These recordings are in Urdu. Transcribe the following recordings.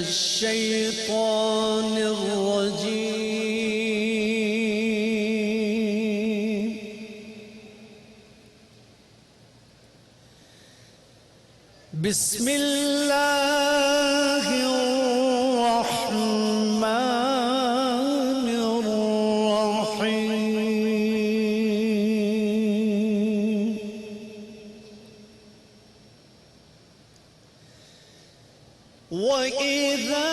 الشيطان الرجيم. بسم الله الرحمن الرحيم. وإذا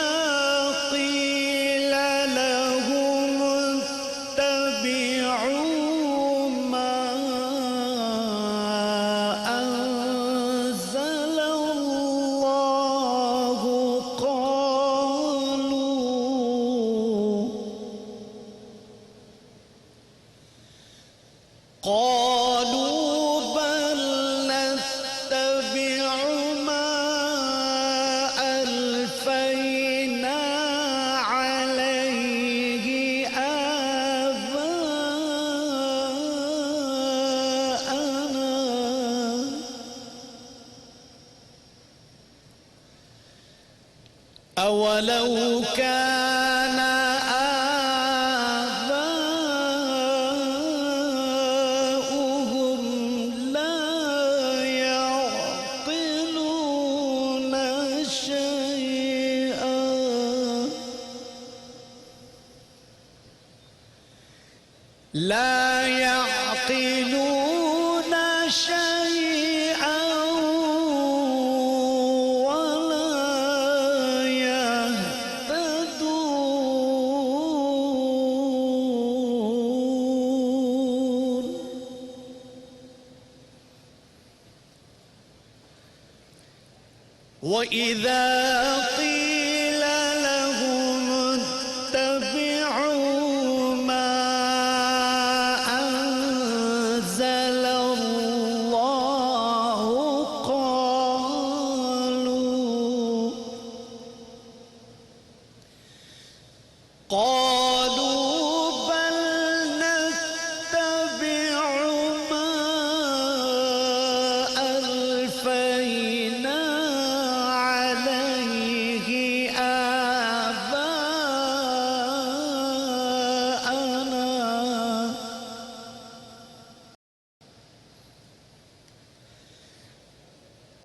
قيل لهم اتبعوا ما أنزل الله قالوا بل نتبع ما ألفينا عليه آباءنا أولو كان آباؤهم لا يعقلون شيئا ولا يهتدون. وإذا قيل لهم اتبعوا ما أنزل الله قالوا بل نتبع ما ألفينا عليه آباءنا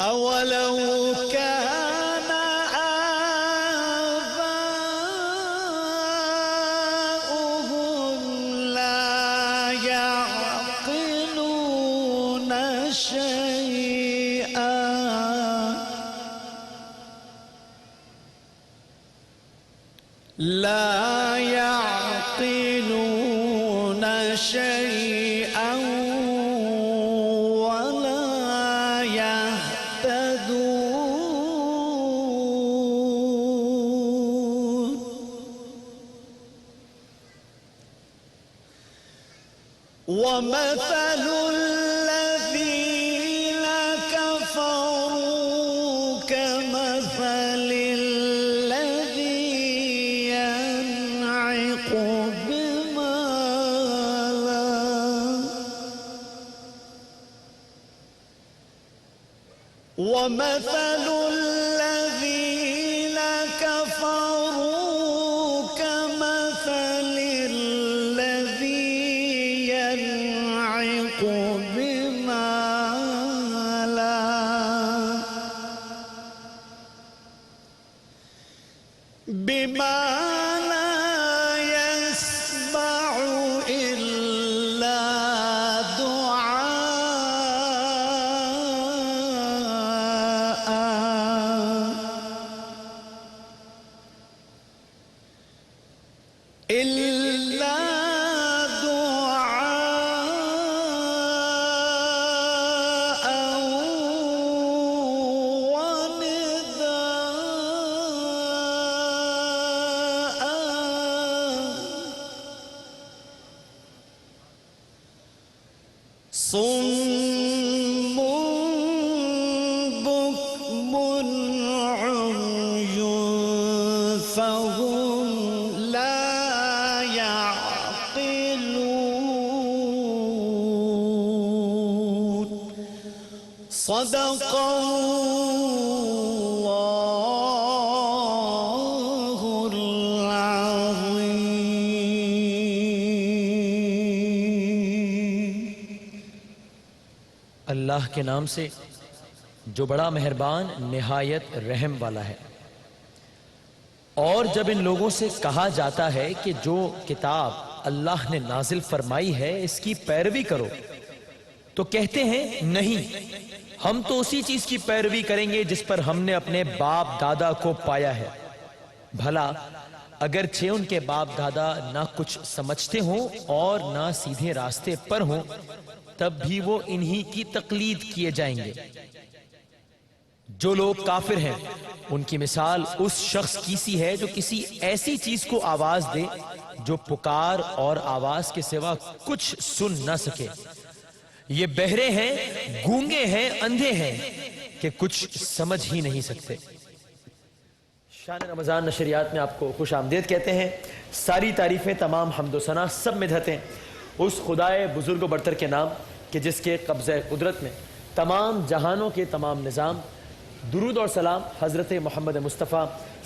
أولو كان آباؤهم لا يعقلون شيئا ولا يهتدون. ومثل الذين كفروا كمثل الذي ينعق بما ومثل الذين كفروا كمثل الذي ينعق بما لا يسمع إلا دعاء صم بكم عمي فهم لا يعقلون. صدق الله اللہ کے نام سے جو بڑا مہربان نہایت رحم والا ہے۔ اور جب ان لوگوں سے کہا جاتا ہے کہ جو کتاب اللہ نے نازل فرمائی ہے اس کی پیروی کرو، تو کہتے ہیں نہیں، ہم تو اسی چیز کی پیروی کریں گے جس پر ہم نے اپنے باپ دادا کو پایا ہے۔ بھلا اگرچہ ان کے باپ دادا نہ کچھ سمجھتے ہوں اور نہ سیدھے راستے پر ہوں، تب بھی وہ انہی کی تقلید کیے جائیں گے۔ جو لوگ کافر ہیں ان کی مثال اس شخص کی سی ہے جو کسی ایسی چیز کو آواز دے جو پکار اور آواز کے سوا کچھ سن نہ سکے۔ یہ بہرے ہیں، گونگے ہیں، اندھے ہیں کہ کچھ سمجھ ہی نہیں سکتے۔ شان رمضان نشریات میں آپ کو خوش آمدید کہتے ہیں۔ ساری تعریفیں، تمام حمد و ثنا، سب مدحتیں اس خدائے بزرگ و برتر کے نام کہ جس کے قبضہ قدرت میں تمام جہانوں کے تمام نظام۔ درود اور سلام حضرت محمد مصطفیٰ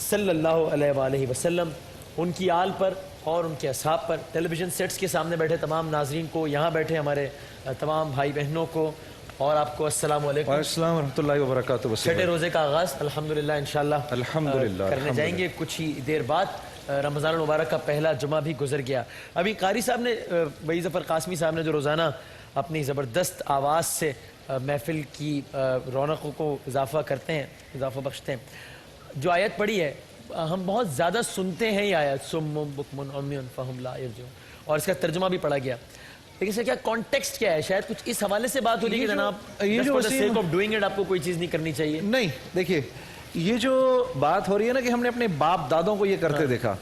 صلی اللہ علیہ وآلہ وسلم، ان کی آل پر اور ان کے اصحاب پر، ٹیلی ویژن سیٹس کے سامنے بیٹھے تمام ناظرین کو، یہاں بیٹھے ہمارے تمام بھائی بہنوں کو، اور آپ کو السلام علیکم۔ السلام ورحمۃ اللہ وبرکاتہ۔ چھٹے روزے کا آغاز الحمدللہ انشاءاللہ کرنے جائیں گے کچھ ہی دیر بعد۔ رمضان المبارک کا پہلا جمعہ بھی گزر گیا۔ ابھی قاری صاحب نے، وحید ظفر قاسمی صاحب نے جو روزانہ اپنی زبردست آواز سے محفل کی رونقوں کو اضافہ کرتے ہیں، اضافہ بخشتے ہیں، جو آیت پڑھی ہے ہم بہت زیادہ سنتے ہیں یہ آیت، سم بکم عمی فہم لا یرجعون، اور اس کا ترجمہ بھی پڑھا گیا، لیکن اس کا کیا کانٹیکسٹ کیا ہے؟ شاید کچھ اس حوالے سے بات ہو رہی ہے کہ جناب یہ جو سیک آف ڈوئنگ اٹ آپ کو کوئی چیز نہیں کرنی چاہیے۔ نہیں، دیکھیے یہ جو بات ہو رہی ہے نا کہ ہم نے اپنے باپ دادوں کو یہ کرتے دیکھا،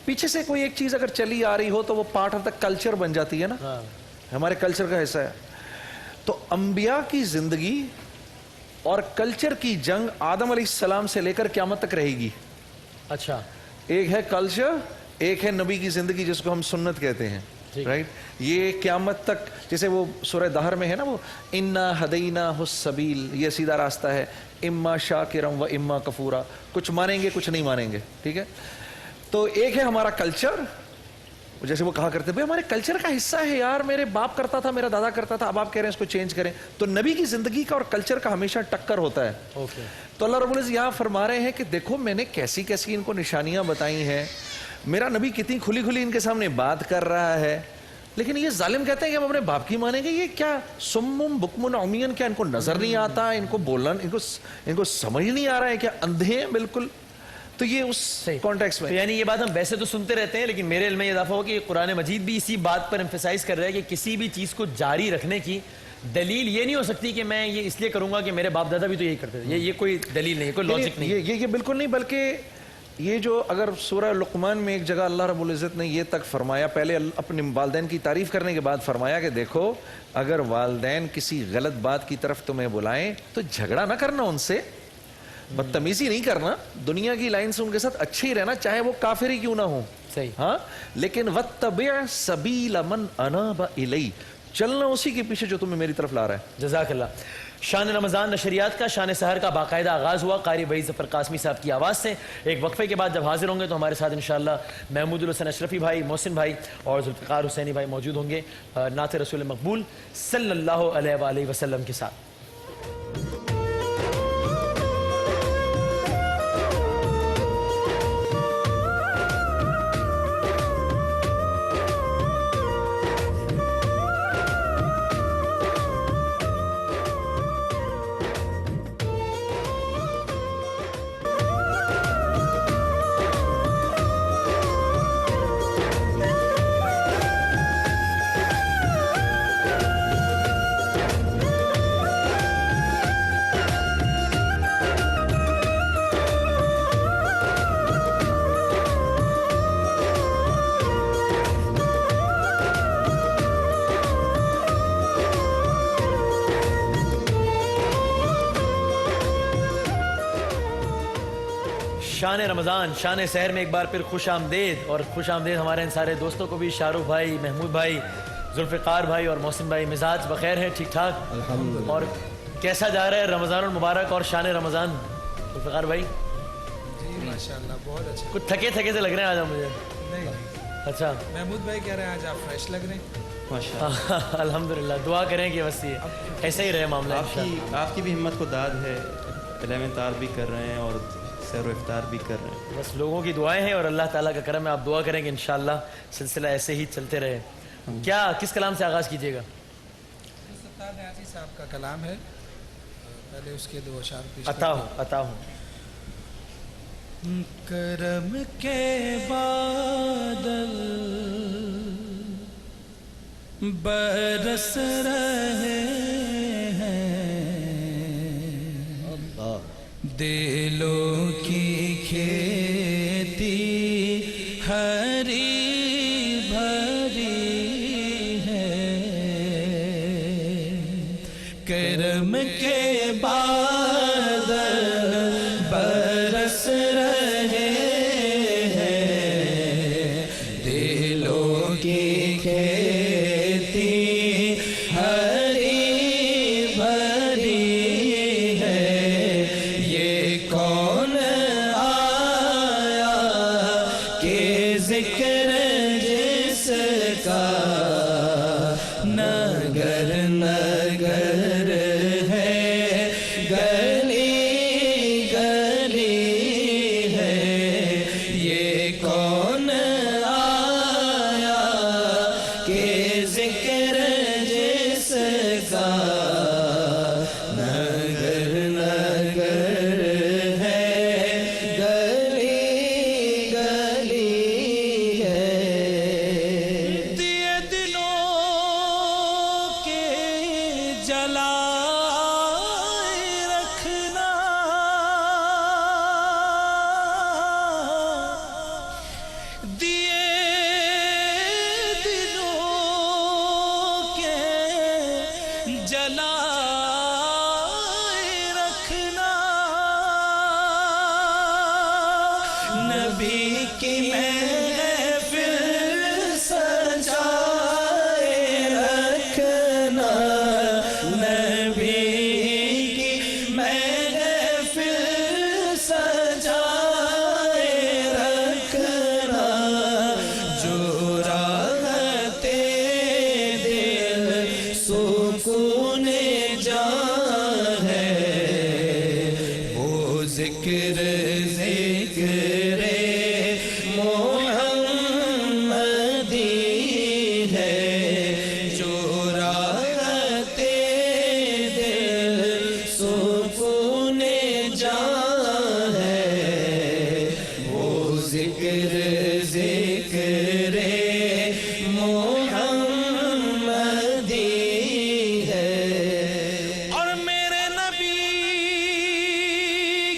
پیچھے سے کوئی ایک چیز اگر چلی آ رہی ہو تو وہ پارٹ آف دا کلچر بن جاتی ہے نا، ہمارے کلچر کا حصہ ہے۔ تو انبیاء کی زندگی اور کلچر کی جنگ آدم علیہ السلام سے لے کر قیامت تک رہے گی۔ اچھا، ایک ہے کلچر، ایک ہے نبی کی زندگی جس کو ہم سنت کہتے ہیں، رائٹ؟ یہ قیامت تک، جیسے وہ سورہ دہر میں ہے نا، وہ انا ہدیناہ السبیل، یہ سیدھا راستہ ہے، اما شاکرا و اما کفورا، کچھ مانیں گے کچھ نہیں مانیں گے، ٹھیک ہے؟ تو ایک ہے ہمارا کلچر، جیسے وہ کہا کرتے ہیں ہمارے کلچر کا حصہ ہے یار، میرے باپ کرتا تھا، میرا دادا کرتا تھا، اب آپ کہہ رہے ہیں اس کو چینج کریں۔ تو نبی کی زندگی کا اور کلچر کا ہمیشہ ٹکر ہوتا ہے۔ تو اللہ رب العزت یہاں فرما رہے ہیں کہ دیکھو میں نے کیسی کیسی ان کو نشانیاں بتائی ہیں، میرا نبی کتنی کھلی کھلی ان کے سامنے بات کر رہا ہے، لیکن یہ ظالم کہتے ہیں کہ ہم اپنے باپ کی مانیں گے۔ یہ کیا سمم بکمن عمیان، کیا ان کو نظر نہیں آتا؟ ان کو بولنا، ان کو سمجھ نہیں آ رہا ہے کیا؟ اندھے ہیں بالکل۔ تو یہ اس کانٹیکس میں، یعنی یہ بات ہم ویسے تو سنتے رہتے ہیں، لیکن میرے علم میں یہ اضافہ ہو کہ قرآن مجید بھی اسی بات پر ایمفیسائز کر رہا ہے کہ کسی بھی چیز کو جاری رکھنے کی دلیل یہ نہیں ہو سکتی کہ میں یہ اس لیے کروں گا کہ میرے باپ دادا بھی تو یہی کرتے تھے۔ یہ کوئی دلیل نہیں، کوئی لاجک نہیں، یہ بالکل نہیں۔ بلکہ یہ جو اگر سورہ لقمان میں ایک جگہ اللہ رب العزت نے یہ تک فرمایا، پہلے اپنے والدین کی تعریف کرنے کے بعد فرمایا کہ دیکھو اگر والدین کسی غلط بات کی طرف تمہیں بلائیں تو جھگڑا نہ کرنا، ان سے بدتمیزی نہیں کرنا، دنیا کی لائن سے ان کے ساتھ اچھے ہی رہنا، چاہے وہ کافر ہی کیوں نہ ہوں، صحیح، ہاں، لیکن وَاتَّبِعْ سَبِيلَ مَنْ أَنَابَ إِلَيْهِ، چلنا اسی کے پیچھے جو تمہیں میری طرف لا رہا ہے۔ جزاک اللہ۔ شان رمضان نشریات کا شان سحر کا باقاعدہ آغاز ہوا قاری وحید ظفر قاسمی صاحب کی آواز سے۔ ایک وقفے کے بعد جب حاضر ہوں گے تو ہمارے ساتھ انشاءاللہ محمود الحسن اشرفی بھائی، محسن بھائی اور ذوالفقار حسینی بھائی موجود ہوں گے نعت رسول مقبول صلی اللہ علیہ وآلہ وسلم کے ساتھ۔ شان رمضان شان سحر میں ایک بار پھر خوش آمدید، اور خوش آمدید ہمارے ان سارے دوستوں کو بھی، شاہ رخ بھائی، محمود بھائی، ذوالفقار بھائی اور محسن بھائی۔ مزاج بخیر ہیں؟ ٹھیک ٹھاک؟ الحمدللہ۔ اور کیسا جا رہا ہے رمضان المبارک اور شان رمضان؟ ذوالفقار بھائی جی ماشاءاللہ بہت اچھا۔ کچھ تھکے تھکے سے لگ رہے ہیں آج آپ مجھے؟ نہیں، اچھا، محمود بھائی کہہ رہے ہیں آج آپ فریش لگ رہے ہیں۔ ماشاءاللہ الحمدللہ دعا کریں کہ بس یہ ایسا ہی رہے معاملہ انشاءاللہ۔ آپ کی بھی ہمت کو داد ہے، 11 آر بھی کر رہے ہیں اور سیر و افطار بھی کر رہے ہیں۔ بس لوگوں کی دعائیں ہیں اور اللہ تعالیٰ کا کرم ہے، آپ دعا کریں کہ انشاءاللہ سلسلہ ایسے ہی چلتے رہے۔ کیا کس کلام سے آغاز کیجیے گا؟ ستار نیازی صاحب کا کلام ہے، پہلے اس کے 2 اشعار پیش عطا ہوں عطا ہوں۔ کرم کے بادل برس رہے ہیں، دلوں کی کھیتی ہری بھری ہے، کرم کے بادل برس رہے ہیں، دلوں کی کھیتی ہری بھری ہے، یہ کون آیا کہ ذکر جس کا نگر نگر ہے، گلی گلی ہے، یہ کون آیا کہ ذکر جس کا نگر نگر ہے، گلی گلی ہے، دیے دلوں کے جلائے رکھنا، دیے دلوں کے جلائے رکھنا، نبی کی محفل سجائے رکھنا، نبی کی محفل سجائے رکھنا، جو راحت دل سکون جان ہے، وہ ذکر ذکر محمدی ہے، جو راحت دل سکون جان ہے، وہ ذکر ذکر محمدی ہے، اور میرے نبی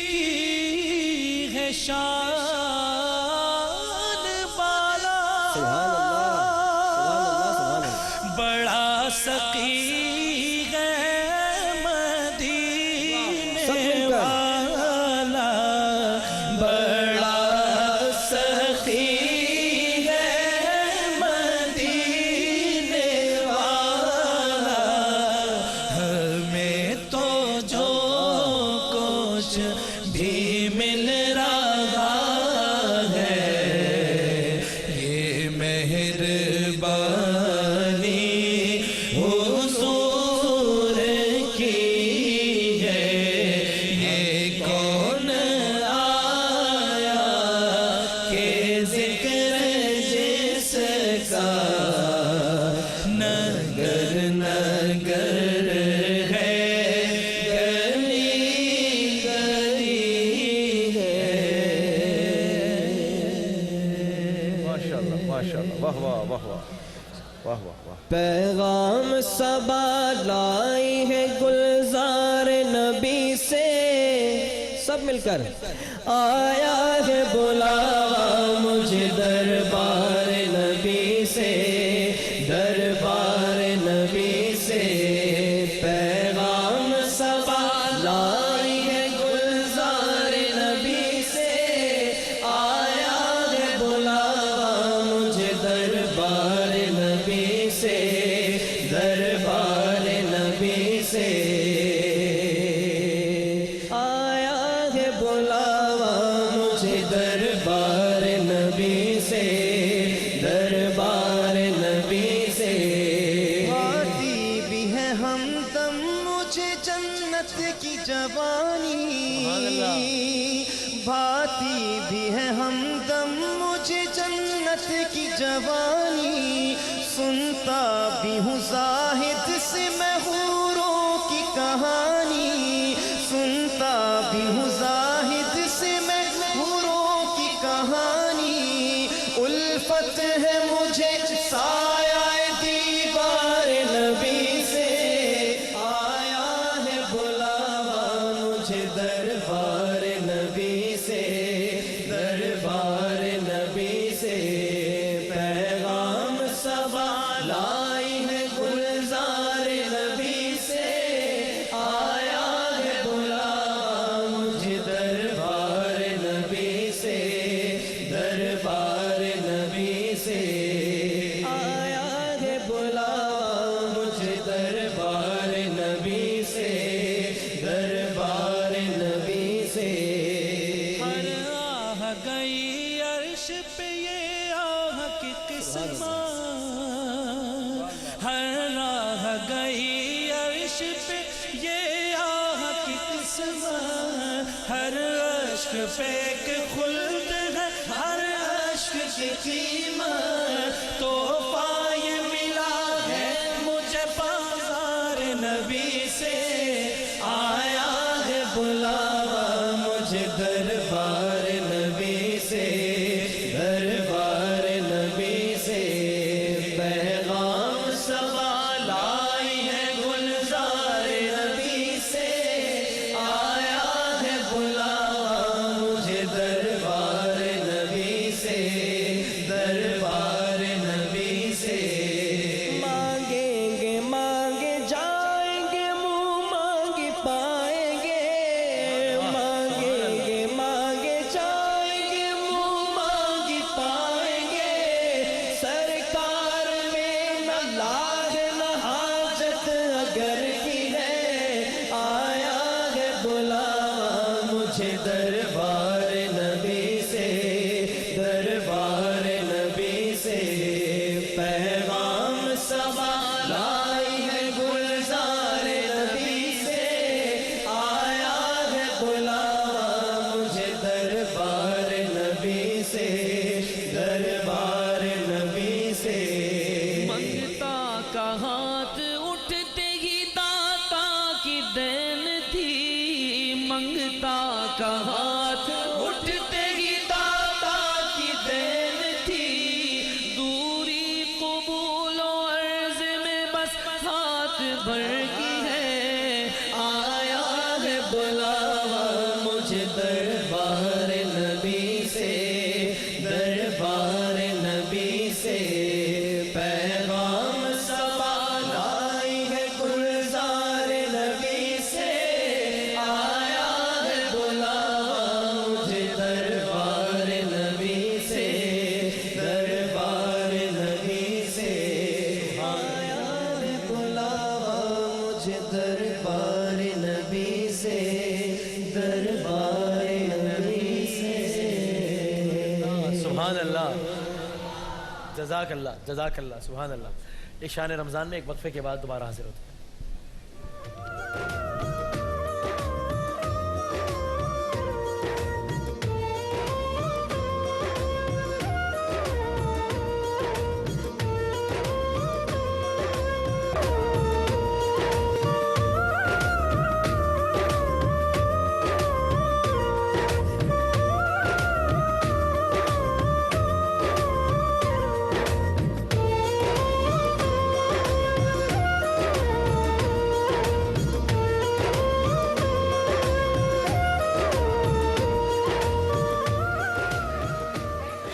کی ہے شان بالا، بڑا سقی ہے مدینے والا، بڑا سخی ہے مدینے والا، ہمیں تو جو کچھ بھی مل رہا ہے، یہ مہربانی حضور کی ہے، یہ کون آیا کہ ذکر جس کا نگر نگر ہے، گلی گلی ہے۔ ماشاءاللہ ماشاءاللہ، واہ واہ واہ واہ واہ واہ واہ۔ پیغام صبا لائی ہے گلزار نبی سے، سب مل کر آیا ہے بلاوا مجھے دربار نبی سے، دربار نبی سے، پیغام صبا لائی ہے گلزار نبی سے، آیا ہے بلاوا مجھے دربار نبی سے، دربار نبی سے، آیا ہے بلاوا مجھے دربار مجھے جنت کی جوانی، بھاتی بھی ہے ہمدم مجھے جنت کی جوانی، سنتا بھی ہوں زاہد سے میں حوروں کی کہانی، سنتا بھی ہوں زاہد سے میں حوروں کی کہانی، الفت ہے مجھے سایہ دیوار نبی سے، آیا ہے بلاوا مجھے دربار نبی سے، دربار نبی سے، پیغام صبا لائی ہے گلزار نبی سے، آیا ہے بلاوا مجھے دربار نبی سے، دربار نبی سے، آیا ہے بلاوا مجھے دربار نبی سے، دربار نبی سے۔ ہر آہ گئی عرش پہ یہ آہ کی قسمت، ہر آہ گئی عرش پہ یہ آہ کی قسمت، ہر اشک پہ ایک خلد ہے، ہر اشک کی قیمت، تحفہ یہ ملا ہے مجھے بازار نبی سے، آیا ہے بلاوا مجھے دربار نبی سے، دربار نبی سے، پیغام صبا لائی ہے گلزار نبی سے، آیا ہے بلاوا مجھے دربار نبی سے، دربار نبی سے۔ مانگیں گے مانگے جائیں گے منہ مانگے پائیں گے، مانگیں گے مانگے جائیں گے منہ مانگے پائیں گے، سرکار میں نہ لاگ نہ حاجت اگر کی ہے، آیا ہے بلاوا مجھے دربار نبی سے، دربار نبی سے، پیغام صبا لائی ہے گلزار نبی سے، آیا ہے بلاوا مجھے دربار نبی سے، دربار نبی سے۔ منگتا کا ہاتھ اٹھتے ہی داتا کی دین تھی، منگتا کا ہاتھ اٹھتے ہی داتا کی دین تھی، دوری قبول و عرض میں بس ہاتھ بھر کی ہے، آیا ہے بلاوا مجھے دربار نبی سے، دربار نبی سے، پیغام صبا لائی ہے گلزار نبی سے، آیا ہے بلاوا مجھے دربار نبی سے، دربار نبی سے، آیا ہے بلاوا مجھے دربار نبی سے، دربار نبی سے۔ سبحان اللہ، جزاک اللہ، جزاک اللہ، سبحان اللہ۔ اس شان رمضان میں ایک وقفے کے بعد دوبارہ حاضر ہوتے ہیں۔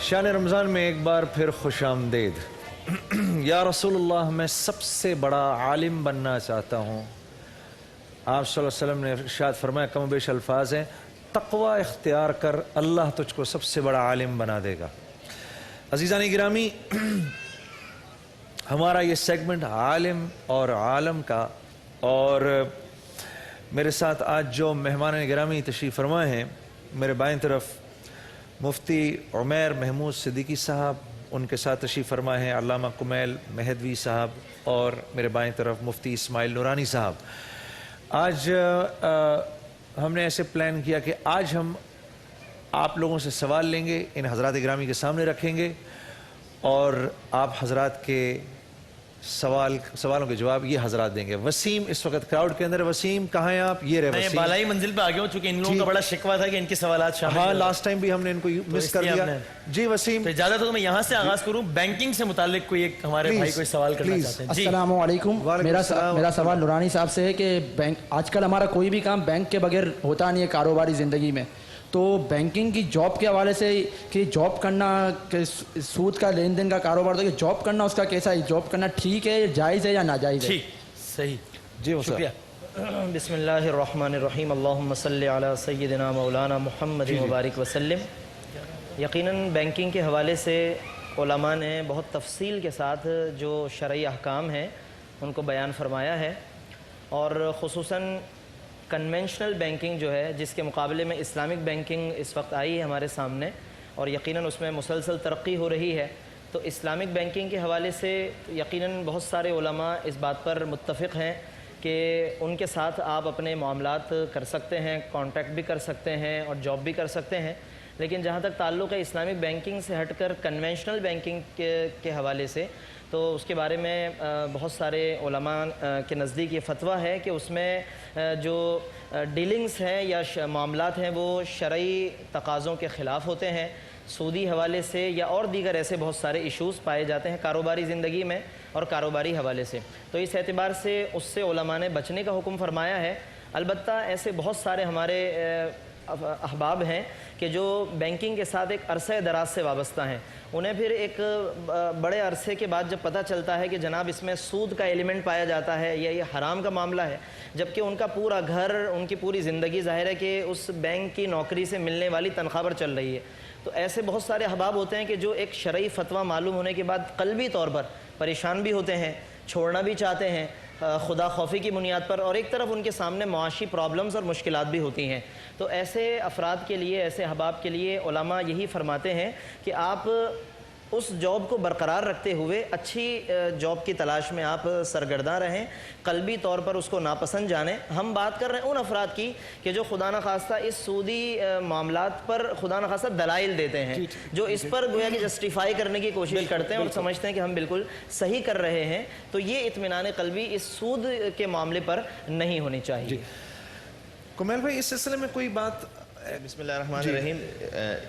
شان رمضان میں ایک بار پھر خوش آمدید۔ یا رسول اللہ، میں سب سے بڑا عالم بننا چاہتا ہوں۔ آپ صلی اللہ علیہ وسلم نے ارشاد فرمایا، کم و بیش الفاظ ہیں، تقوی اختیار کر، اللہ تجھ کو سب سے بڑا عالم بنا دے گا۔ عزیزان گرامی، ہمارا یہ سیگمنٹ عالم اور عالم کا، اور میرے ساتھ آج جو مہمان گرامی تشریف فرمائے ہیں، میرے بائیں طرف مفتی عمیر محمود صدیقی صاحب، ان کے ساتھ تشریف فرما ہیں علامہ کمیل مہدوی صاحب، اور میرے بائیں طرف مفتی اسماعیل نورانی صاحب۔ آج ہم نے ایسے پلان کیا کہ آج ہم آپ لوگوں سے سوال لیں گے, ان حضرات گرامی کے سامنے رکھیں گے, اور آپ حضرات کے سوالوں کے جواب یہ حضرات دیں گے. وسیم اس وقت کراؤڈ کے اندر. وسیم کہاں ہیں آپ؟ یہ رہے میں وسیم. بالائی منزل پہ آ گیا ہوں چونکہ ان لوگوں کا بڑا شکوہ تھا کہ ان کے سوالات شامل ہاں لاسٹ ٹائم بھی ہم نے ان کو مس کر دیا. جی وسیم, تو اجازت ہو تو میں یہاں سے آغاز کروں. بینکنگ سے متعلق کوئی ایک ہمارے بھائی کوئی سوال کرنا چاہتے ہیں. جی السلام علیکم. میرا سوال نورانی صاحب سے ہے کہ آج کل ہمارا کوئی بھی کام بینک کے بغیر ہوتا نہیں ہے کاروباری زندگی میں, تو بینکنگ کی جاب کے حوالے سے کہ جاب کرنا, کہ سود کا لین دین کا کاروبار, تو کہ جاب کرنا اس کا کیسا ہے؟ جاب کرنا ٹھیک ہے, جائز ہے یا ناجائز ہے؟ ٹھیک, صحیح, جی شکریہ. بسم اللہ الرحمن الرحیم. اللہم صلی علی سیدنا مولانا محمد مبارک وسلم. یقیناً بینکنگ کے حوالے سے علماء نے بہت تفصیل کے ساتھ جو شرعی احکام ہیں ان کو بیان فرمایا ہے, اور خصوصاً کنونشنل بینکنگ جو ہے جس کے مقابلے میں اسلامک بینکنگ اس وقت آئی ہے ہمارے سامنے, اور یقیناً اس میں مسلسل ترقی ہو رہی ہے. تو اسلامک بینکنگ کے حوالے سے یقیناً بہت سارے علماء اس بات پر متفق ہیں کہ ان کے ساتھ آپ اپنے معاملات کر سکتے ہیں, کانٹیکٹ بھی کر سکتے ہیں اور جاب بھی کر سکتے ہیں. لیکن جہاں تک تعلق ہے اسلامک بینکنگ سے ہٹ کر کنونشنل بینکنگ کے حوالے سے, تو اس کے بارے میں بہت سارے علماء کے نزدیک یہ فتویٰ ہے کہ اس میں جو ڈیلنگز ہیں یا معاملات ہیں وہ شرعی تقاضوں کے خلاف ہوتے ہیں, سودی حوالے سے یا اور دیگر ایسے بہت سارے ایشوز پائے جاتے ہیں کاروباری زندگی میں اور کاروباری حوالے سے. تو اس اعتبار سے اس سے علماء نے بچنے کا حکم فرمایا ہے. البتہ ایسے بہت سارے ہمارے احباب ہیں کہ جو بینکنگ کے ساتھ ایک عرصہ دراز سے وابستہ ہیں, انہیں پھر ایک بڑے عرصے کے بعد جب پتہ چلتا ہے کہ جناب اس میں سود کا ایلیمنٹ پایا جاتا ہے یا یہ حرام کا معاملہ ہے, جبکہ ان کا پورا گھر, ان کی پوری زندگی ظاہر ہے کہ اس بینک کی نوکری سے ملنے والی تنخواہ پر چل رہی ہے. تو ایسے بہت سارے احباب ہوتے ہیں کہ جو ایک شرعی فتویٰ معلوم ہونے کے بعد قلبی طور پر پریشان بھی ہوتے ہیں, چھوڑنا بھی چاہتے ہیں خدا خوفی کی بنیاد پر, اور ایک طرف ان کے سامنے معاشی پرابلمز اور مشکلات بھی ہوتی ہیں. تو ایسے افراد کے لیے, ایسے احباب کے لیے علماء یہی فرماتے ہیں کہ آپ اس جاب کو برقرار رکھتے ہوئے اچھی جاب کی تلاش میں آپ سرگرداں رہیں, قلبی طور پر اس کو ناپسند جانیں. ہم بات کر رہے ہیں ان افراد کی کہ جو خدا نخواستہ اس سودی معاملات پر خدا نخواستہ دلائل دیتے ہیں, جو اس پر گویا کہ جسٹیفائی کرنے کی کوشش کرتے ہیں اور سمجھتے ہیں کہ ہم بالکل صحیح کر رہے ہیں. تو یہ اطمینان قلبی اس سود کے معاملے پر نہیں ہونی چاہیے. کمیل بھائی اس سلسلے میں کوئی بات؟ بسم اللہ الرحمن الرحیم.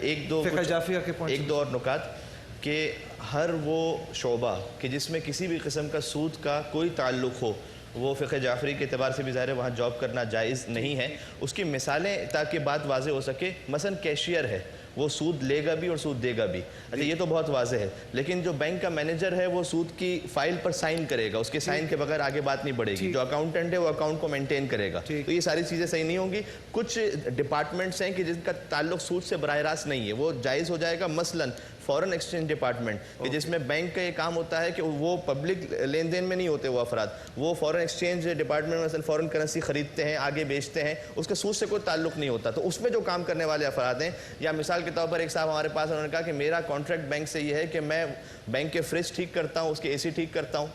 ایک دو اور نکات کہ ہر وہ شعبہ کہ جس میں کسی بھی قسم کا سود کا کوئی تعلق ہو, وہ فقہ جعفری کے اعتبار سے بھی ظاہر ہے وہاں جاب کرنا جائز نہیں ہے. اس کی مثالیں تاکہ بات واضح ہو سکے, مثلا کیشیئر ہے, وہ سود لے گا بھی اور سود دے گا بھی. اچھا یہ تو بہت واضح ہے, لیکن جو بینک کا مینیجر ہے وہ سود کی فائل پر سائن کرے گا, اس کے سائن کے بغیر آگے بات نہیں بڑھے گی. جو اکاؤنٹنٹ ہے وہ اکاؤنٹ کو مینٹین کرے گا. تو یہ ساری چیزیں صحیح نہیں ہوں گی. کچھ ڈپارٹمنٹس ہیں کہ جن کا تعلق سود سے براہ راست نہیں ہے, وہ جائز ہو جائے گا. مثلا فورن ایکسچینج ڈپارٹمنٹ کہ جس میں بینک کا یہ کام ہوتا ہے کہ وہ پبلک لین دین میں نہیں ہوتے وہ افراد, وہ فورن ایکسچینج ڈپارٹمنٹ مثلا فورن کرنسی خریدتے ہیں, آگے بیچتے ہیں, اس کا سود سے کوئی تعلق نہیں ہوتا. تو اس میں جو کام کرنے والے افراد ہیں, یا مثال کے طور پر ایک صاحب ہمارے پاس, انہوں نے کہا کہ میرا کانٹریکٹ بینک سے یہ ہے کہ میں بینک کے فریج ٹھیک کرتا ہوں, اس کے اے سی ٹھیک کرتا ہوں,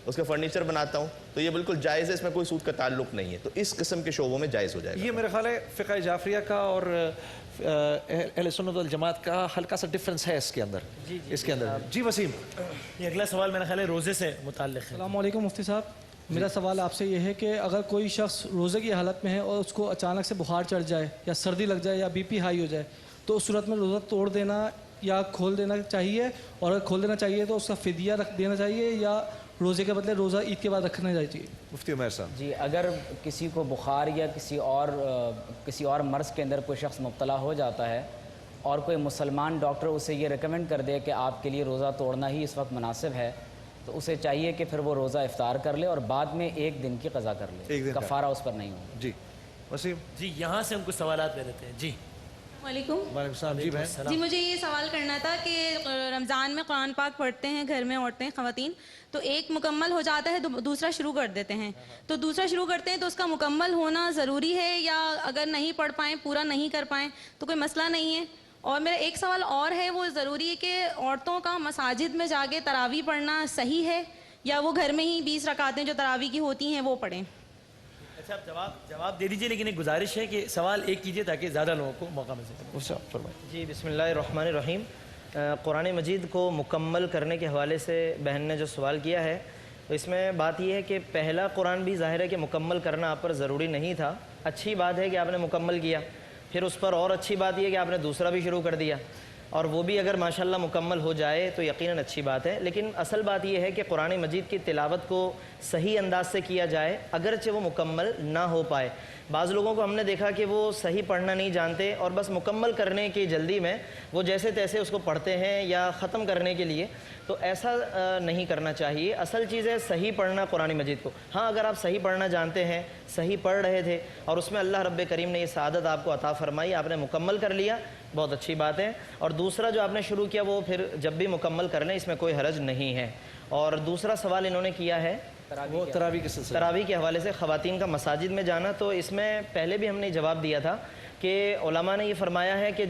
اس کا فرنیچر بناتا ہوں. تو یہ بالکل جائز ہے, اس میں کوئی سود کا تعلق نہیں ہے. تو اس قسم کے شعبوں میں جائز ہو جائے گا. یہ میرا خیال ہے فقہ جعفریہ کا اور اہل سنت والجماعت کا ہلکا سا ڈفرنس ہے اس کے اندر. جی وسیم, یہ اگلا سوال میرا خیال ہے روزے سے متعلق ہے. السلام علیکم مفتی صاحب. میرا سوال آپ سے یہ ہے کہ اگر کوئی شخص روزے کی حالت میں ہے اور اس کو اچانک سے بخار چڑھ جائے یا سردی لگ جائے یا بی پی ہائی ہو جائے, تو اس صورت میں روزہ توڑ دینا یا کھول دینا چاہیے, اور اگر کھول دینا چاہیے تو اس کا فدیہ رکھ دینا چاہیے یا روزے کے بدلے روزہ عید کے بعد رکھنا چاہیے؟ مفتی عمیر صاحب. جی, اگر کسی کو بخار یا کسی اور مرض کے اندر کوئی شخص مبتلا ہو جاتا ہے اور کوئی مسلمان ڈاکٹر اسے یہ ریکمینڈ کر دے کہ آپ کے لیے روزہ توڑنا ہی اس وقت مناسب ہے, تو اسے چاہیے کہ پھر وہ روزہ افطار کر لے اور بعد میں ایک دن کی قضا کر لے, کفارہ اس پر نہیں ہو. جی وسیم. جی یہاں سے ہم کچھ سوالات لے لیتے ہیں. جی وعلیکم. وعلیکم السلام. جی بہن. جی مجھے یہ سوال کرنا تھا کہ رمضان میں قرآن پاک پڑھتے ہیں گھر میں عورتیں, خواتین, تو ایک مکمل ہو جاتا ہے تو دوسرا شروع کر دیتے ہیں, تو دوسرا شروع کرتے ہیں تو اس کا مکمل ہونا ضروری ہے, یا اگر نہیں پڑھ پائیں, پورا نہیں کر پائیں تو کوئی مسئلہ نہیں ہے؟ اور میرا ایک سوال اور ہے, وہ ضروری ہے کہ عورتوں کا مساجد میں جا کے تراویح پڑھنا صحیح ہے, یا وہ گھر میں ہی 20 رکعتیں جو تراویح کی ہوتی ہیں وہ پڑھیں؟ اچھا آپ جواب دے دیجیے، لیکن ایک گزارش ہے کہ سوال ایک کیجیے تاکہ زیادہ لوگوں کو موقع مل سکے. اس سے آپ فرمائیں. جی بسم اللہ الرحمن الرحیم. قرآن مجید کو مکمل کرنے کے حوالے سے بہن نے جو سوال کیا ہے تو اس میں بات یہ ہے کہ پہلا قرآن بھی ظاہر ہے کہ مکمل کرنا آپ پر ضروری نہیں تھا. اچھی بات ہے کہ آپ نے مکمل کیا، پھر اس پر اور اچھی بات یہ ہے کہ آپ نے دوسرا بھی شروع کر دیا، اور وہ بھی اگر ماشاءاللہ مکمل ہو جائے تو یقیناً اچھی بات ہے. لیکن اصل بات یہ ہے کہ قرآن مجید کی تلاوت کو صحیح انداز سے کیا جائے اگرچہ وہ مکمل نہ ہو پائے. بعض لوگوں کو ہم نے دیکھا کہ وہ صحیح پڑھنا نہیں جانتے اور بس مکمل کرنے کی جلدی میں وہ جیسے تیسے اس کو پڑھتے ہیں یا ختم کرنے کے لیے. تو ایسا نہیں کرنا چاہیے. اصل چیز ہے صحیح پڑھنا قرآن مجید کو. ہاں اگر آپ صحیح پڑھنا جانتے ہیں، صحیح پڑھ رہے تھے اور اس میں اللہ رب کریم نے یہ سعادت آپ کو عطا فرمائی، آپ نے مکمل کر لیا، بہت اچھی بات ہے. اور دوسرا جو آپ نے شروع کیا وہ پھر جب بھی مکمل کر لیں، اس میں کوئی حرج نہیں ہے. اور دوسرا سوال انہوں نے کیا ہے وہ تراویح کے سلسلے تراویح کے حوالے سے خواتین کا مساجد میں جانا. تو اس میں پہلے بھی ہم نے جواب دیا تھا کہ علماء نے یہ فرمایا ہے کہ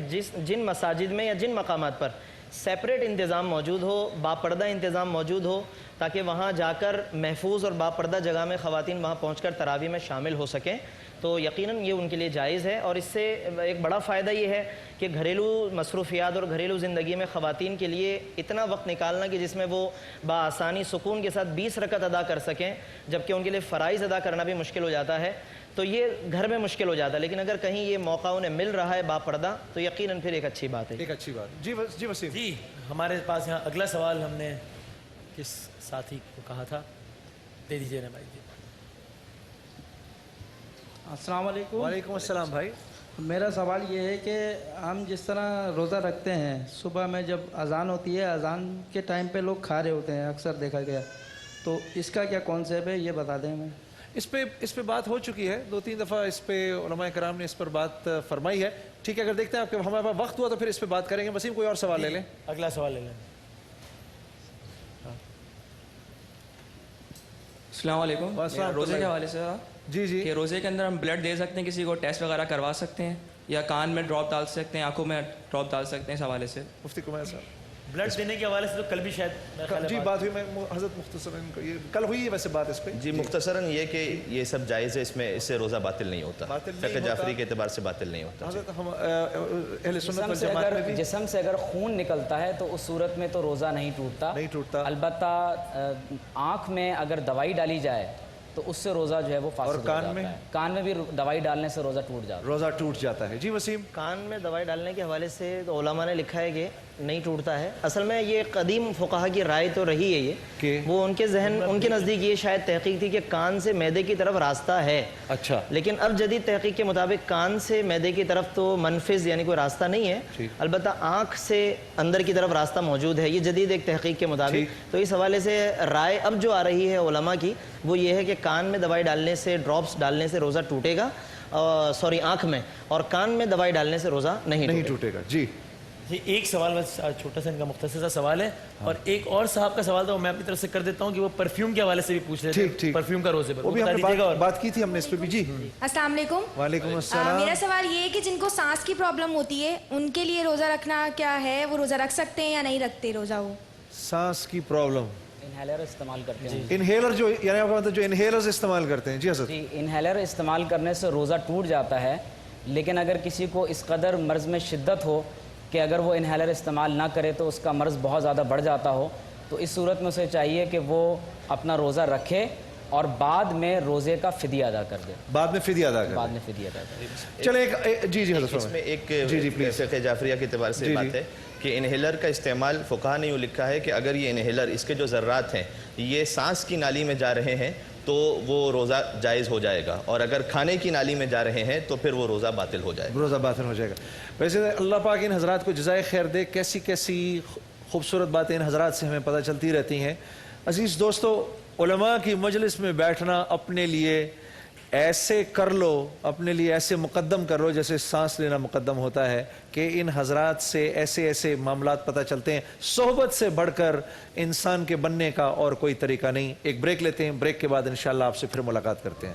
جن مساجد میں یا جن مقامات پر سیپریٹ انتظام موجود ہو، باپردہ انتظام موجود ہو، تاکہ وہاں جا کر محفوظ اور باپردہ جگہ میں خواتین وہاں پہنچ کر تراویح میں شامل ہو سکیں، تو یقیناً یہ ان کے لیے جائز ہے. اور اس سے ایک بڑا فائدہ یہ ہے کہ گھریلو مصروفیات اور گھریلو زندگی میں خواتین کے لیے اتنا وقت نکالنا کہ جس میں وہ بآسانی سکون کے ساتھ 20 رکعت ادا کر سکیں، جبکہ ان کے لیے فرائض ادا کرنا بھی مشکل ہو جاتا ہے، تو یہ گھر میں مشکل ہو جاتا ہے. لیکن اگر کہیں یہ موقع انہیں مل رہا ہے باپردہ تو یقیناً پھر ایک اچھی بات ہے. ایک اچھی بات. جی وسیم. جی ہمارے پاس یہاں اگلا سوال ہم نے کس ساتھی کو کہا تھا، دے دیجیے نا بھائی. جی السلام علیکم. وعلیکم السلام بھائی. میرا سوال یہ ہے کہ ہم جس طرح روزہ رکھتے ہیں، صبح میں جب اذان ہوتی ہے، اذان کے ٹائم پہ لوگ کھا رہے ہوتے ہیں، اکثر دیکھا گیا، تو اس کا کیا کانسیپٹ ہے یہ بتا دیں. ہمیں اس پہ بات ہو چکی ہے 2-3 دفعہ، اس پہ علماء کرام نے اس پر بات فرمائی ہے. ٹھیک ہے، اگر دیکھتے ہیں آپ کے ہمارے پاس وقت ہوا تو پھر اس پہ بات کریں گے. وسیم کوئی اور سوال لے لیں. اگلا سوال لے لیں. السلام علیکم. روزے کے حوالے سے جی کہ روزے کے اندر ہم بلڈ دے سکتے ہیں، کسی کو ٹیسٹ وغیرہ کروا سکتے ہیں، یا کان میں ڈراپ ڈال سکتے ہیں، آنکھوں میں ڈراپ ڈال سکتے ہیں. اس حوالے سے مفتی کمار صاحب بلڈ دینے کے حوالے سے تو کل بھی شاید جی بات ہوئی. میں حضرت مختصراً یہ کل ہوئی ہے ویسے بات اس پہ. جی مختصراً یہ کہ یہ سب جائز ہے، اس سے روزہ باطل نہیں ہوتا، فقہ جعفری کے اعتبار سے باطل نہیں ہوتا. حضرت ہم اہل سنت والجماعت میں بھی جسم سے اگر خون نکلتا ہے تو اس صورت میں تو روزہ نہیں ٹوٹتا. البتہ آنکھ میں اگر دوائی ڈالی جائے تو اس سے روزہ جو ہے وہ فاسد ہو جاتا ہے. کان میں بھی دوائی ڈالنے سے روزہ ٹوٹ جاتا ہے. جی وسیم. کان میں دوائی ڈالنے کے حوالے سے تو علماء نے لکھا ہے کہ نہیں ٹوٹتا ہے. اصل میں یہ قدیم فقہا کی رائے تو رہی ہے یہ کہ وہ ان کے نزدیک یہ شاید تحقیق تھی کہ کان سے معدے کی طرف راستہ ہے. اچھا. لیکن اب جدید تحقیق کے مطابق کان سے معدے کی طرف تو منفذ یعنی کوئی راستہ نہیں ہے، البتہ آنکھ سے اندر کی طرف راستہ موجود ہے، یہ جدید ایک تحقیق کے مطابق. تو اس حوالے سے رائے اب جو آ رہی ہے علماء کی وہ یہ ہے کہ کان میں دوائی ڈالنے سے، ڈراپس ڈالنے سے روزہ ٹوٹے گا، آنکھ میں، اور کان میں دوائی ڈالنے سے روزہ نہیں ٹوٹے گا. جی ایک سوال بس چھوٹا سا ان کا مختصر سا سوال ہے، اور ایک اور صاحب کا سوال تھا وہ میں اپنی طرف سے کر دیتا ہوں کہ وہ پرفیوم کے حوالے سے بھی پوچھ رہے تھے. پرفیوم کا روزے پر وہ بھی ہم نے بات کی تھی ہم نے اس پہ بھی. جی السلام علیکم. وعلیکم السلام. میرا سوال یہ ہے کہ جن کو سانس کی پرابلم ہوتی ہے ان کے لیے روزہ رکھنا کیا ہے، وہ روزہ رکھ سکتے ہیں یا نہیں رکھتے روزہ؟ وہ سانس کی پرابلم انہیلر استعمال کرتے ہیں. انہیلر جو یعنی آپ کا مطلب جو انہیلرز استعمال کرتے ہیں. جی حضرت. جی انہیلر استعمال کرنے سے روزہ ٹوٹ جاتا ہے، لیکن اگر کسی کو اس قدر مرض میں شدت ہو کہ اگر وہ انہیلر استعمال نہ کرے تو اس کا مرض بہت زیادہ بڑھ جاتا ہو، تو اس صورت میں اسے چاہیے کہ وہ اپنا روزہ رکھے اور بعد میں روزے کا فدیہ ادا کر دے. بعد میں فدیہ ادا کرے. چلے جی حضرت اس میں ایک فقہ جعفریہ کے اعتبار سے بات ہے کہ انہیلر کا استعمال فقہا نے یوں لکھا ہے کہ اگر یہ انہیلر، اس کے جو ذرات ہیں یہ سانس کی نالی میں جا رہے ہیں تو وہ روزہ جائز ہو جائے گا، اور اگر کھانے کی نالی میں جا رہے ہیں تو پھر وہ روزہ باطل ہو جائے گا. روزہ باطل ہو جائے گا. ویسے اللہ پاک ان حضرات کو جزائے خیر دے. کیسی کیسی خوبصورت باتیں ان حضرات سے ہمیں پتہ چلتی رہتی ہیں. عزیز دوستو، علماء کی مجلس میں بیٹھنا اپنے لیے ایسے کر لو، اپنے لیے ایسے مقدم کر لو جیسے سانس لینا مقدم ہوتا ہے، کہ ان حضرات سے ایسے معاملات پتہ چلتے ہیں. صحبت سے بڑھ کر انسان کے بننے کا اور کوئی طریقہ نہیں. ایک بریک لیتے ہیں، بریک کے بعد انشاءاللہ آپ سے پھر ملاقات کرتے ہیں.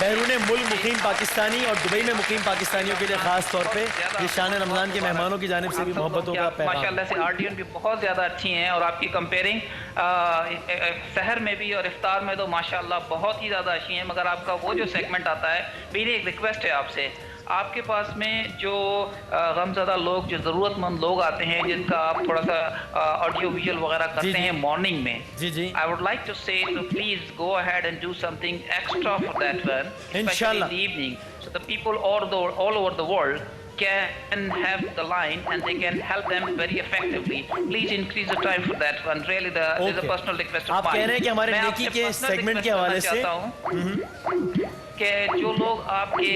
بیرون ملک مقیم پاکستانی اور دبئی میں مقیم پاکستانیوں کے لیے خاص طور پہ یہ شان رمضان کے مہمانوں کی جانب سے بھی محبتوں کا پیغام. ماشاءاللہ سے آرڈین بھی بہت زیادہ اچھی ہیں اور آپ کی کمپیئرنگ سحر میں بھی اور افطار میں تو ماشاءاللہ بہت ہی زیادہ اچھی ہیں. مگر آپ کا وہ جو سیگمنٹ آتا ہے, میری ایک ریکویسٹ ہے آپ سے, آپ کے پاس میں جو غمزدہ لوگ, جو ضرورت مند لوگ آتے ہیں جن کا آپ تھوڑا سا آڈیو ویژول وغیرہ کرتے ہیں مارننگ میں, I would like to say to please go ahead and do something extra for that one, especially in the evening, so the people all over the world can have the line and they can help them very effectively. Please increase the time for that one. Really, there's a personal request of mine. آپ کہہ رہے ہیں کہ ہمارے نیکی کے سیگمنٹ کے حوالے سے کہ جو لوگ آپ کے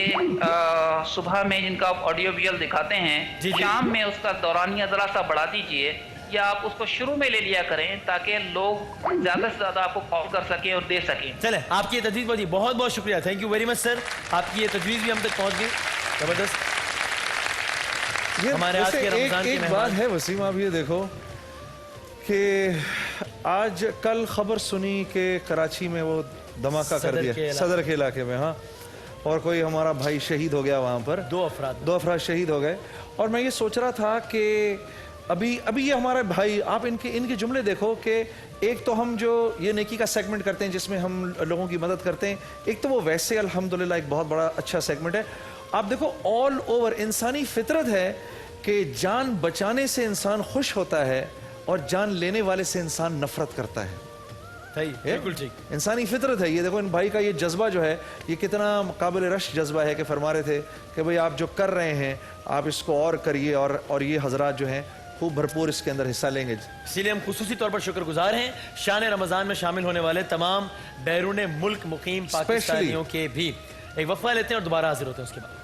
صبح میں جن کا آپ آڈیو ویژول دکھاتے ہیں, شام میں اس کا دورانیہ ذرا سا بڑھا دیجئے, یا آپ اس کو شروع میں لے لیا کریں تاکہ لوگ زیادہ سے زیادہ آپ کو کال کر سکیں اور دے سکیں. چلیں, آپ کی یہ تجویز بہت بہت بہت شکریہ, تھینک یو ویری مچ سر. آپ کی یہ تجویز بھی ہم تک پہنچ گئی, زبردست. ہمارے آج کے رمضان ایک بات ہے وسیم, آپ یہ دیکھو کہ آج کل خبر سنی کہ کراچی میں وہ دھماکہ کر دیا صدر کے علاقے میں, ہاں, اور کوئی ہمارا بھائی شہید ہو گیا وہاں پر, دو افراد شہید ہو گئے. اور میں یہ سوچ رہا تھا کہ ابھی یہ ہمارے بھائی, آپ ان کے جملے دیکھو کہ ایک تو ہم جو یہ نیکی کا سیگمنٹ کرتے ہیں جس میں ہم لوگوں کی مدد کرتے ہیں, ایک تو وہ ویسے الحمدللہ ایک بہت بڑا اچھا سیگمنٹ ہے. آپ دیکھو آل اوور انسانی فطرت ہے کہ جان بچانے سے انسان خوش ہوتا ہے اور جان لینے والے سے انسان نفرت کرتا ہے. بالکل ٹھیک, انسانی فطرت ہے. یہ دیکھو ان بھائی کا یہ جذبہ جو ہے یہ کتنا قابل رشک جذبہ ہے کہ فرما رہے تھے کہ بھئی آپ جو کر رہے ہیں آپ اس کو اور کریے, اور یہ حضرات جو ہیں خوب بھرپور اس کے اندر حصہ لیں گے. اسی لیے ہم خصوصی طور پر شکر گزار ہیں شان رمضان میں شامل ہونے والے تمام بیرون ملک مقیم پاکستانیوں کے بھی. ایک وقفہ لیتے ہیں اور دوبارہ حاضر ہوتے ہیں اس کے بعد.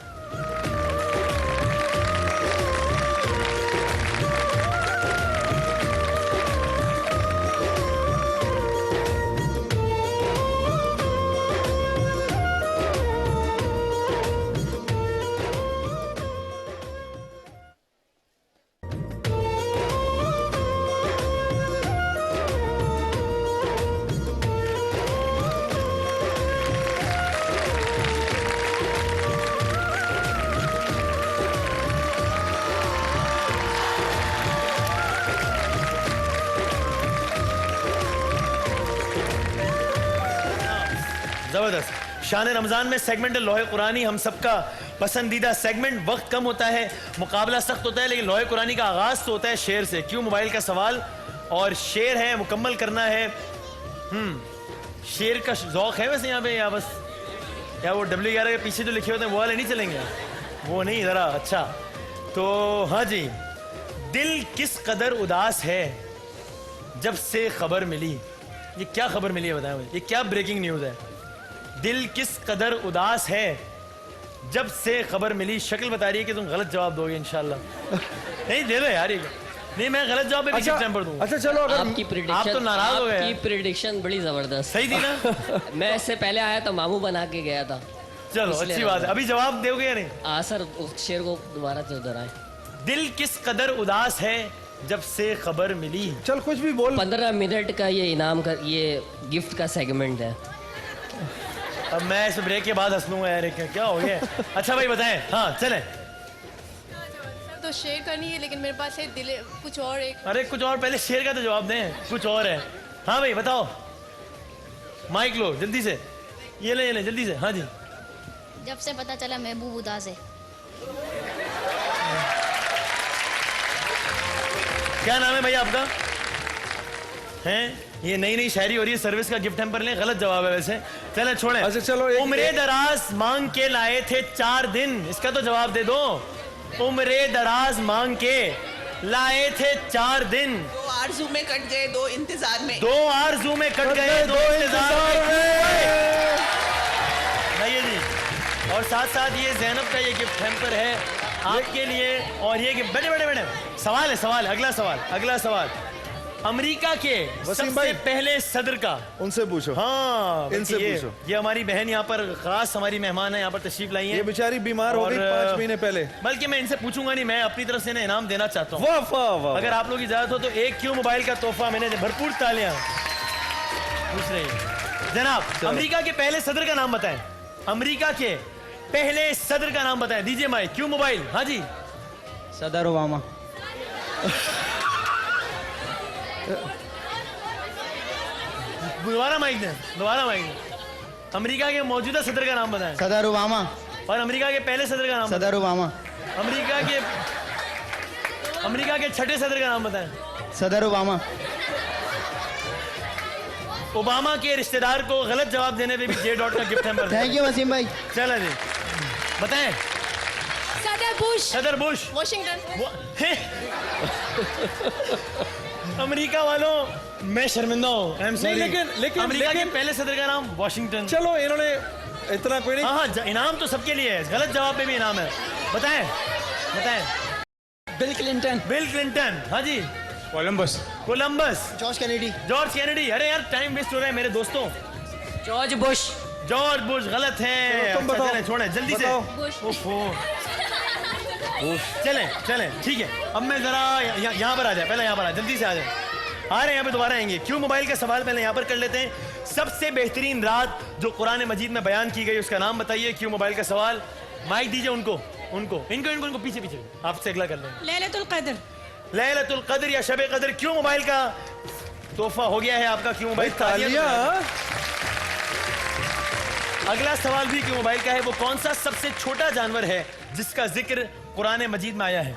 زبردست. شان رمضان میں سیگمنٹ لوح قرآنی ہم سب کا پسندیدہ سیگمنٹ. وقت کم ہوتا ہے, مقابلہ سخت ہوتا ہے, لیکن لوح قرآنی کا آغاز تو ہوتا ہے شعر سے. کیوں موبائل کا سوال اور شعر ہے, مکمل کرنا ہے. شعر کا ذوق ہے ویسے یہاں پہ, یا بس یا وہ W11 کے پیچھے جو لکھے ہوتے ہیں وہ والے نہیں چلیں گے, وہ نہیں ذرا. اچھا تو ہاں جی, دل کس قدر اداس ہے جب سے خبر ملی. یہ کیا خبر ملی ہے بتائیں مجھے, یہ کیا بریکنگ نیوز ہے؟ دل کس قدر اداس ہے جب سے خبر ملی. شکل بتا رہی ہے کہ تم غلط جواب دو گے انشاءاللہ. نہیں دے دو یار, نہیں میں غلط جواب پہ بھی ٹائم پر دوں. اچھا چلو, آپ تو ناراض ہو گئے. آپ کی پریڈکشن بڑی زبردست, صحیح تھی نا. میں اس سے پہلے آیا تو ماموں بنا کے گیا تھا. چلو اچھی بات ہے. ابھی جواب دو گے یا نہیں؟ ہاں سر, اس شعر کو دوبارہ دہرائیں. دل کس قدر اداس ہے جب سے خبر ملی. چل کچھ بھی بول. 15 منٹ کا یہ انعام کا, یہ گفٹ کا سیگمنٹ ہے. اب میں اس بریک کے بعد ہنس لوں گا یار, کیا ہو گیا. اچھا بھائی بتائیں. ہاں چلیں. تو شیئر کرنی ہے لیکن میرے پاس ہے دل کچھ اور. ایک ارے کچھ اور, پہلے شعر کا تو جواب دیں, کچھ اور ہے. ہاں بھائی بتاؤ, مائک لو جلدی سے, یہ لیں جلدی سے. ہاں جی. جب سے پتا چلا محبوب اداس ہے. کیا نام ہے بھائی آپ کا؟ ہیں یہ نئی شاعری ہو رہی ہے, سروس کا گفٹ ہم پر لیں. غلط جواب ہے ویسے, چلیں چھوڑیں. اچھا چلو, عمر دراز مانگ کے لائے تھے 4 دن. اس کا تو جواب دے دو. عمر دراز مانگ کے لائے تھے 4 دن. 2 آرزو میں کٹ گئے 2 انتظار میں. 2 آرزو میں کٹ گئے 2 انتظار میں. نہیں جی. اور ساتھ ساتھ یہ زینب کا یہ گفٹ ہیمپر ہے آپ کے لیے. اور یہ کہ بڑے سوال ہے, اگلا سوال. امریکہ کے سب سے پہلے صدر کا, ان سے پوچھو. ہاں ان سے پوچھو. یہ ہماری بہن یہاں پر خاص ہماری مہمان ہے, یہاں پر تشریف لائی ہیں. یہ بیچاری بیمار ہو گئی 5 مہینے پہلے. بلکہ میں ان سے پوچھوں گا نہیں, میں اپنی طرف سے انعام دینا چاہتا ہوں. واہ واہ واہ. اگر آپ لوگ اجازت ہو تو ایک کیو موبائل کا تحفہ میں نے بھرپور تالیاں پوچھ رہی ہیں. جناب امریکہ کے پہلے صدر کا نام بتائیں. امریکہ کے پہلے صدر کا نام بتائیں. دیجیے مائک. کیوں موبائل؟ ہاں جی. صدر اوباما. دوبارہ مائک دیں, دوبارہ مائک دیں. امریکہ کے موجودہ صدر کا نام بتائیں. صدر اوباما. اور امریکہ کے پہلے صدر کا نام صدر اوباما. امریکہ کے چھٹے صدر کا نام بتائیں. صدر اوباما. اوباما کے رشتہ دار کو غلط جواب دینے پہ بھی جے ڈاٹ کا gift hamper. Thank you Waseem بھائی. چلا جی بتائیں. صدر بش. صدر بش. واشنگٹن. امریکہ والوں میں شرمندہ ہوں. لیکن امریکہ کے پہلے صدر کا نام واشنگٹن. چلو انہوں نے اتنا کوئی نہیں. ہاں انعام تو سب کے لیے ہے, غلط جواب پہ بھی انعام ہے. بتائیں بتائیں. Bill Clinton. Bill Clinton. ہاں جی. Columbus. Columbus. George Kennedy. George Kennedy. ارے یار ٹائم ویسٹ ہو رہا ہے میرے دوستوں. George Bush. جارج بش غلط ہے. تم بتاؤ. چھوڑیں جلدی سے. چلیں چلیں ٹھیک ہے. اب میں ذرا یہاں پر آ جائیں. پہلے یہاں پر جلدی سے آ جائیں. آ رہے ہیں یہاں پہ دوبارہ آئیں گے. کیوں موبائل کا سوال پہلے یہاں پر کر لیتے ہیں. سب سے بہترین رات جو قرآن مجید میں بیان کی گئی اس کا نام بتائیے. کیوں موبائل کا سوال. مائک دیجیے ان کو پیچھے پیچھے آپ سے اگلا کر لیں. لیلۃ القدر. لیلۃ القدر یا شب قدر. کیوں موبائل کا تحفہ ہو گیا ہے آپ کا. کیوں موبائل. اگلا سوال بھی کیوں موبائل کا ہے. وہ کون سا سب سے چھوٹا جانور ہے جس کا ذکر قرآن مجید میں آیا ہے.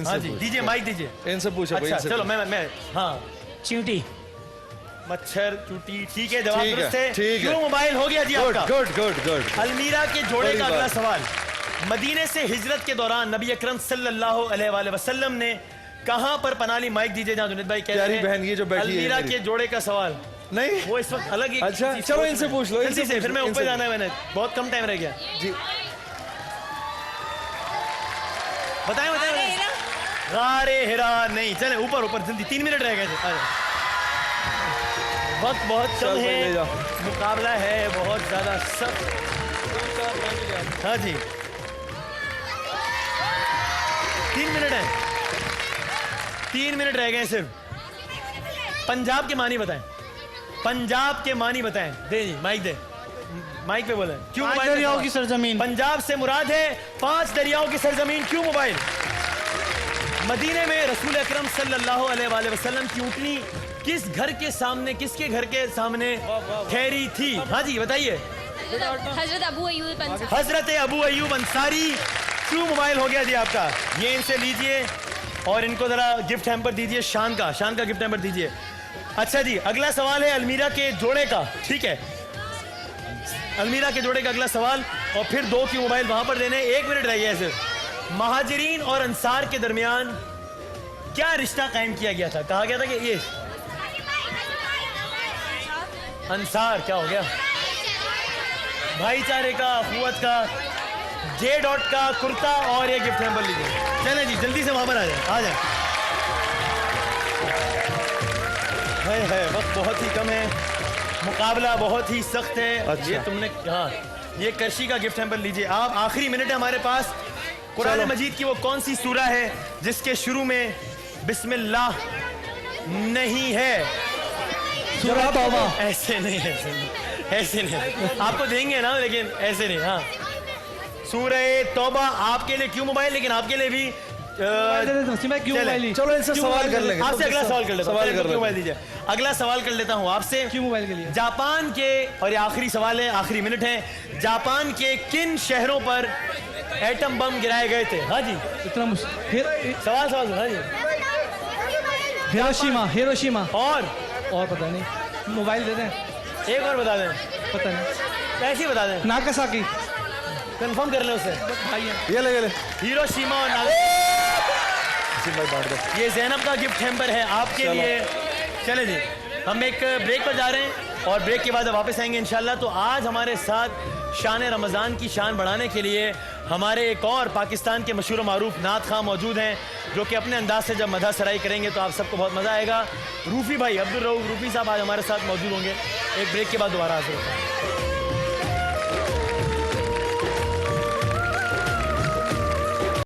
ہاں جی دیجیے مائک دیجیے. ان سے پوچھو. اچھا چلو میں ہاں. چیونٹی. مچھر چوٹی. ٹھیک ہے جواب درست ہے. ٹھیک ہے. کیوں موبائل ہو گیا جی آپ کا. گڈ. المیرا کے جوڑے کا اگلا سوال. مدینے سے ہجرت کے دوران نبی اکرم صلی اللہ علیہ وآلہ وسلم نے کہاں پر پناہ لی. مائک دیجیے جہاں جنید بھائی کہہ رہے ہیں. بہن یہ جو بیٹھی ہے المیرا کے جوڑے کا سوال نہیں وہ اس وقت الگ. اچھا چلو ان سے پوچھ لو. جلدی سے پھر میں اوپر جانا ہے. میں نے بہت کم ٹائم رہ گیا. جی بتائیں. غار ہرا نہیں. چلیں اوپر جلدی. 3 منٹ رہ گئے تھے. وقت بہت کم ہے. مقابلہ ہے بہت زیادہ سخت. ہاں جی 3 منٹ ہیں. 3 منٹ رہ گئے صرف. پنجاب کے معنی بتائیں. پنجاب کے معنی بتائیں. دے جی مائک دے. مائک پہ بولیں. کیوں موبائل. دریاؤں کی سرزمین. پنجاب سے مراد ہے 5 دریاؤں کی سرزمین. کیوں موبائل. مدینے میں رسول اکرم صلی اللہ علیہ وآلہ وسلم کی اونٹنی کس گھر کے سامنے, کس کے گھر کے سامنے ٹھہری تھی. ہاں جی بتائیے. حضرت ابو ایوب انصاری. حضرت ابو ایوب انصاری. کیوں موبائل ہو گیا جی آپ کا. یہ ان سے لیجئے اور ان کو ذرا گفٹ ہیمپر دیجئے. شان کا گفٹ ہیمپر دیجئے. اچھا جی اگلا سوال ہے المیرا کے جوڑے کا. ٹھیک ہے المیرا کے جوڑے کا اگلا سوال اور پھر 2 کی موبائل وہاں پر دینے. 1 منٹ رہ گیا صرف. مہاجرین اور انصار کے درمیان کیا رشتہ قائم کیا گیا تھا. کہا گیا تھا کہ یہ انصار کیا ہو گیا. بھائی چارے کا, اخوت کا. جے ڈاٹ کا کرتا اور یہ گفٹ ہیمپر لیجیے. چلیں جی جلدی سے وہاں پر آ جائیں. وقت بہت ہی کم ہے. مقابلہ بہت ہی سخت ہے. یہ تم نے ہاں یہ کرشی کا گفٹ ہیمپر لیجیے آپ. آخری منٹ ہے ہمارے پاس. قرآن مجید کی وہ کون سی سورہ ہے جس کے شروع میں بسم اللہ نہیں ہے. سورہ توبہ. ایسے نہیں آپ کو دیں گے نا لیکن ایسے نہیں. ہاں سورہ توبہ آپ کے لیے. کیوں موبائل لیکن آپ کے لیے بھی. چلو ان سے سوال کر لیں گے. آپ سے اگلا سوال کر لیتا ہوں. موبائل دیجیے. اگلا سوال کر لیتا ہوں آپ سے. کیوں موبائل کے لیے. جاپان کے اور یہ آخری سوال ہے, آخری منٹ ہے. جاپان کے کن شہروں پر ایٹم بم گرائے گئے تھے. ہاں جی اتنا سوال. ہاں جی ہیروشیما. اور پتہ نہیں. موبائل دے دیں. ایک اور بتا دیں. پتہ نہیں. ایسے ہی بتا دیں. ناکاساکی. کنفرم کر لیں اسے. یہ لے ہیروشیما اور یہ زینب کا گفٹ ہیمپر ہے آپ کے لیے. چلیں جی ہم ایک بریک پر جا رہے ہیں اور بریک کے بعد واپس آئیں گے انشاءاللہ. تو آج ہمارے ساتھ شان رمضان کی شان بڑھانے کے لیے ہمارے ایک اور پاکستان کے مشہور و معروف نعت خواہ موجود ہیں جو کہ اپنے انداز سے جب مدح سرائی کریں گے تو آپ سب کو بہت مزہ آئے گا. روفی بھائی عبدالرؤف روفی صاحب آج ہمارے ساتھ موجود ہوں گے. ایک بریک کے بعد دوبارہ حاضر ہوتے ہیں.